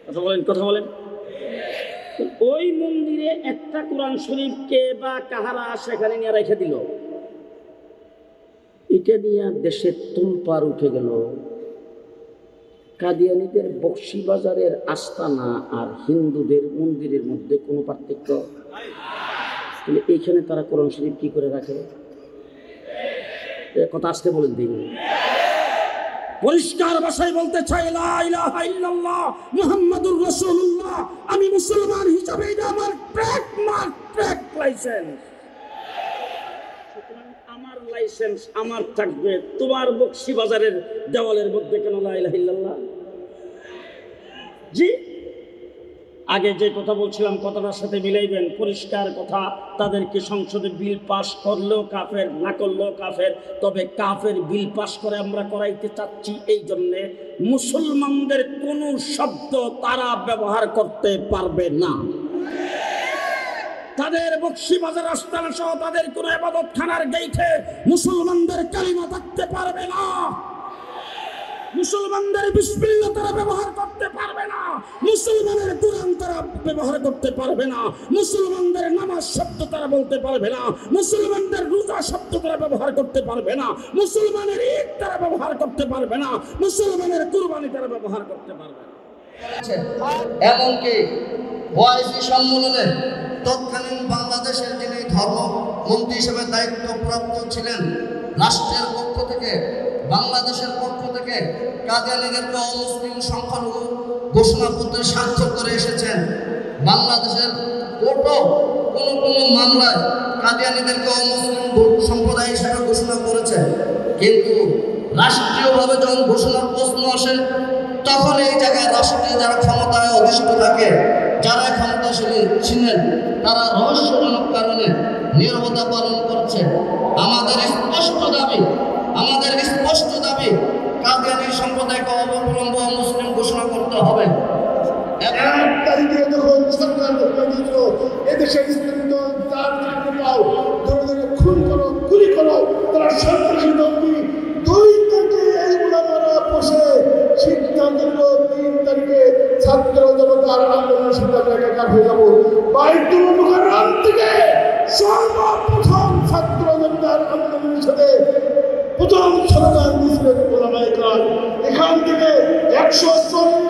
কথা বলেন, কথা বলেন। ওই মন্দিরে একটা কোরআন শরীফকে বা কাহারা সেখানে নিয়ে রেখে দিল, এটা নিয়ে দেশে তুলপাড় উঠে গেল। কাদিয়ানীদের বক্সিবাজারের আস্তানা আর হিন্দুদের মন্দিরের মধ্যে কোনো পার্থক্য? তাহলে এইখানে তারা কোরআন শরীফ কি করে রাখে? কথা আসতে বলেন দিন। পরিষ্কার ভাষায় বলতে চাই, লা ইলাহা ইল্লাল্লাহ মুহাম্মাদুর রাসূলুল্লাহ। আমি মুসলমান হিসাবে এটা আমার ট্র্যাক লাইসেন্স। সুতরাং আমার লাইসেন্স আমার থাকবে, তোমার বক্সিবাজারের দেওয়ালের মধ্যে কেন লা ইলাহা ইল্লাল্লাহ? জি, আগে যে কথা বলছিলাম কথাটার সাথে মিলাইবেন, পরিষ্কার কথা। তাদেরকে সংসদে বিল পাস করলেও কাফের, না করলেও কাফের। তবে কাফের বিল পাস করে আমরা করাইতে চাচ্ছি এই জন্যে মুসলমানদের কোনো শব্দ তারা ব্যবহার করতে পারবে না। তাদের বক্সিবাজার আস্তানা সহ তাদের কোনো ইবাদতখানার গেইটে মুসলমানদের কালিমা থাকতে পারবে না। মুসলমানদের বিসমিল্লাহ তারা ব্যবহার করতে পারবে না। মুসলমানের কোরআন তারা ব্যবহার করতে পারবে না। মুসলমানদের নামাজ শব্দ তারা বলতে পারবে না। মুসলমানদের রোজা শব্দ তারা ব্যবহার করতে পারবে না। মুসলমানের ঈদ তারা ব্যবহার করতে পারবে না। মুসলমানের কুরবানি তারা ব্যবহার করতে পারবে না। এমনকি ওআইসি সম্মেলনে তৎকালীন বাংলাদেশের যিনি ধর্মমন্ত্রী হিসেবে দায়িত্বপ্রাপ্ত ছিলেন, রাষ্ট্রের পক্ষ থেকে, বাংলাদেশের পক্ষ থেকে কাদিয়ানীদেরকে অমুসলিম সংখ্যালঘু ঘোষণাপত্রে স্বাক্ষর করে এসেছেন। বাংলাদেশের কোর্টও কোনো মামলায় কাদিয়ানীদেরকে অমুসলিম সম্প্রদায় হিসেবে ঘোষণা করেছে। কিন্তু রাষ্ট্রীয়ভাবে যখন ঘোষণার প্রশ্ন আসে, তখন এই জায়গায় রাষ্ট্রীয় যারা ক্ষমতায় অধিষ্ঠিত থাকে, যারা ক্ষমতাশালী ছিলেন, তারা রহস্যজনক কারণে নীরবতা পালন করছে। আমাদের স্পষ্ট দাবি কাদিয়ানী সম্প্রদায়কে অবলম্ব মুসলিম ঘোষণা করতে হবে। যখন সরকার ঘোষণা দিয়েছিল এদেশে ইসলামী দল যার যেখানে পাও ধরে ধরে খুন করো, গুলি করো, তারা সন্ত্রাসী দলটি 2 থেকে এইগুলা মারা বসে সিদ্ধান্ত নিল 3 তারিখে ছাত্র জনতার আন্দোলনের সাথে একাকার হয়ে যাবো। বাইতুল মুকাররম থেকে সর্বপ্রথম ছাত্র জনতার আন্দোলনের সাথে প্রথম স্লোগান দিয়েছিলেন ওলামায়ে কেরাম। এখান থেকে 140